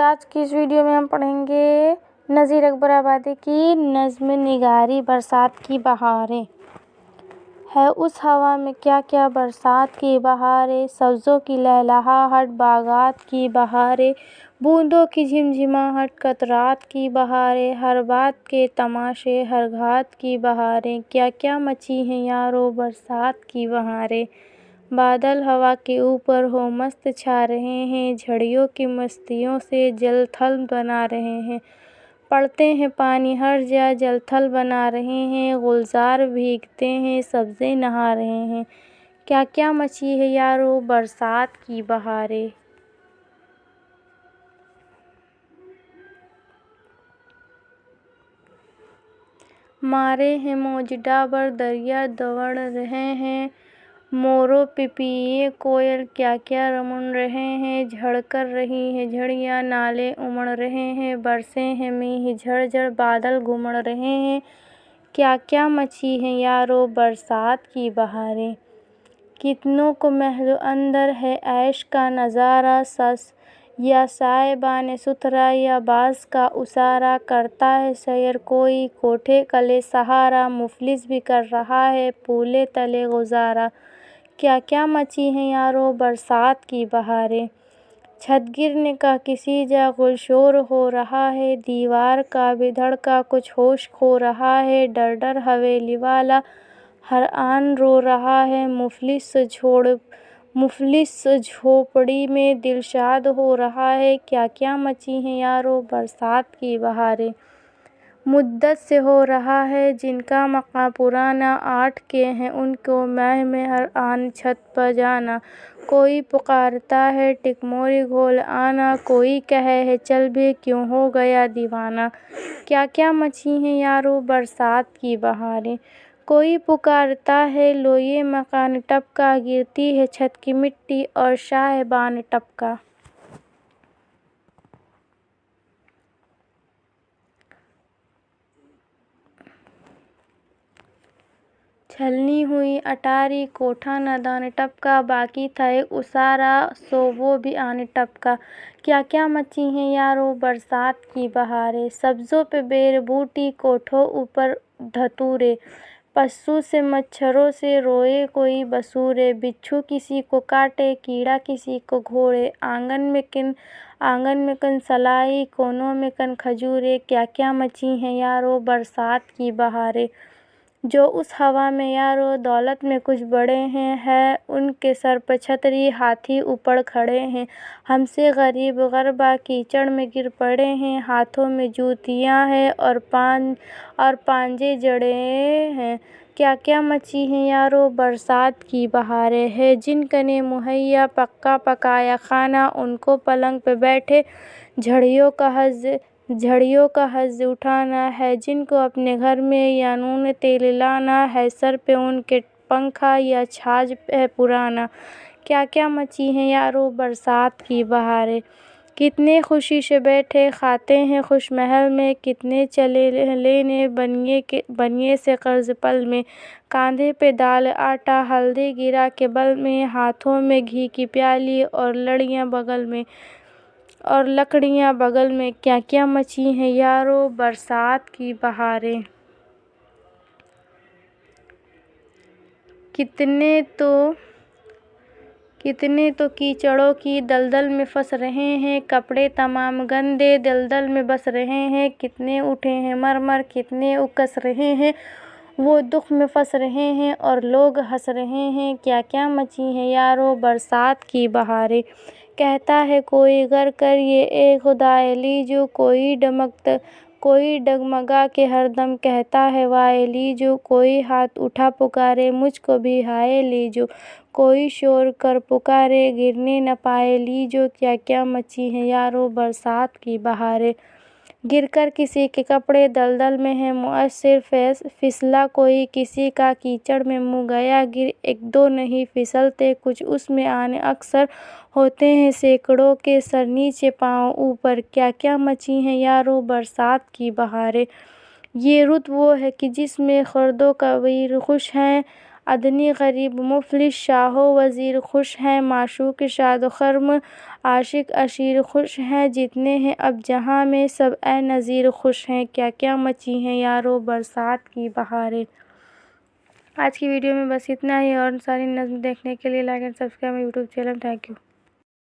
آج کی اس ویڈیو میں ہم پڑھیں گے نذیر اکبر آبادی کی نظم نگاری برسات کی بہاریں۔ ہے اس ہوا میں کیا کیا برسات کی بہاریں، سبزوں کی لہلہاہٹ باغات کی بہاریں، بوندوں کی جھمجھماہٹ قطرات کی بہاریں، ہر بات کے تماشے ہر گھات کی بہاریں، کیا کیا مچی ہیں یارو برسات کی بہاریں۔ بادل ہوا کے اوپر ہو مست چھا رہے ہیں، جھڑیوں کی مستیوں سے جل تھل بنا رہے ہیں، پڑتے ہیں پانی ہر جا جل تھل بنا رہے ہیں، گلزار بھیگتے ہیں سبزے نہا رہے ہیں، کیا کیا مچی ہے یارو برسات کی بہاریں۔ مارے ہیں موج ڈابر دریا دوڑ رہے ہیں، مور و پپیہے کوئل کیا کیا رمڑ رہے ہیں، جھڑ کر رہی ہیں جھڑیاں نالے امڑ رہے ہیں، برسے ہیں میںہ جھڑ جھڑ بادل گھمڑ رہے ہیں، کیا کیا مچی ہیں یارو برسات کی بہاریں۔ کتنوں کو محل اندر ہے عیش کا نظارہ، ساز یا سائبان ستھرا یا باز کا اسارہ، کرتا ہے سیر کوئی کوٹھے کلے سہارا، مفلس بھی کر رہا ہے پولے تلے گزارا، کیا کیا مچی ہیں یارو برسات کی بہاریں۔ چھت گرنے کا کسی جا گل شور ہو رہا ہے، دیوار کا بھی دھڑکا کچھ ہوش کھو رہا ہے، ڈر ڈر حویلی والا ہر آن رو رہا ہے، مفلس جھوپڑی میں دل شاد ہو رہا ہے، کیا کیا مچی ہیں یارو برسات کی بہاریں۔ مدت سے ہو رہا ہے جن کا مقام پرانا، آٹھ کے ہیں ان کو مہ میں ہر آن چھت پہ جانا، کوئی پکارتا ہے ٹک موری گھول آنا، کوئی کہے ہے چل بھے کیوں ہو گیا دیوانہ، کیا کیا مچی ہیں یارو برسات کی بہاریں۔ کوئی پکارتا ہے لو یہ مکان ٹپکا، گرتی ہے چھت کی مٹی اور سائبان ٹپکا۔ چھلنی ہوئی اٹاری کوٹھا نادان ٹپکا، باقی تھا ایک اسارا سو وہ بھی آن ٹپکا، کیا کیا مچی ہیں یارو برسات کی بہاریں۔ سبزوں پہ بیر بوٹی کوٹھوں اوپر دھتورے، پسوں سے مچھروں سے روئے کوئی بسورے، بچھو کسی کو کاٹے کیڑا کسی کو گھوڑے، آنگن میں کن سلائی کونوں میں کن کھجورے، کیا کیا مچی ہیں یارو برسات کی بہاریں۔ جو اس ہوا میں یارو دولت میں کچھ بڑے ہیں، ہے ان کے سر پہ چھتری ہاتھی اوپر کھڑے ہیں، ہم سے غریب غربا کیچڑ میں گر پڑے ہیں، ہاتھوں میں جوتیاں ہیں اور پانجے جڑے ہیں، کیا کیا مچی ہیں یارو برسات کی بہاریں۔ ہے جن کنے مہیا پکا پکایا کھانا، ان کو پلنگ پہ بیٹھے جھڑیوں کا حظ اٹھانا، ہے جن کو اپنے گھر میں یا نون تیل لانا، ہے سر پہ ان کے پنکھا یا چھاج ہے پرانا، کیا کیا مچی ہیں یارو برسات کی بہاریں۔ کتنے خوشی سے بیٹھے کھاتے ہیں خوش محل میں، کتنے چلے لینے بنیے سے قرض پل میں، کاندھے پہ دال آٹا ہلدی گرا کے بل میں، ہاتھوں میں گھی کی پیالی اور لکڑیاں بغل میں، کیا کیا مچی ہیں یارو برسات کی بہاریں۔ کتنے تو کیچڑوں کی دلدل میں پھنس رہے ہیں، کپڑے تمام گندے دلدل میں بس رہے ہیں، کتنے اٹھے ہیں مر مر کتنے اکس رہے ہیں، وہ دکھ میں پھنس رہے ہیں اور لوگ ہنس رہے ہیں، کیا کیا مچی ہیں یارو برسات کی بہاریں۔ کہتا ہے کوئی گر کر یہ اے خدائے لیجو، کوئی ڈگمگا کے ہر دم کہتا ہے وائے لیجو، کوئی ہاتھ اٹھا پکارے مجھ کو بھی ہائے لیجو، کوئی شور کر پکارے گرنے نہ پائے لیجو، کیا کیا مچی ہیں یارو برسات کی بہاریں۔ گر کر کسی کے کپڑے دلدل میں ہیں مؤثر، پھسلا کوئی کسی کا کیچڑ میں منہ گیا گر، ایک دو نہیں پھسلتے کچھ اس میں آنے اکثر ہوتے ہیں سینکڑوں کے سر نیچے پاؤں اوپر، کیا کیا مچی ہیں یارو برسات کی بہاریں۔ یہ رت وہ ہے کہ جس میں خرد و کبیر خوش ہیں، ادنی غریب مفلس شاہ و وزیر خوش ہیں، معشوق شاد و خرم عاشق اشیر خوش ہیں جتنے ہیں اب جہاں میں سب اے نظیر خوش ہیں، کیا کیا مچی ہیں یارو برسات کی بہاریں۔ آج کی ویڈیو میں بس اتنا ہی، اور ساری نظم دیکھنے کے لیے لائک اینڈ سبسکرائب میرے یوٹیوب چینل۔ Thank you.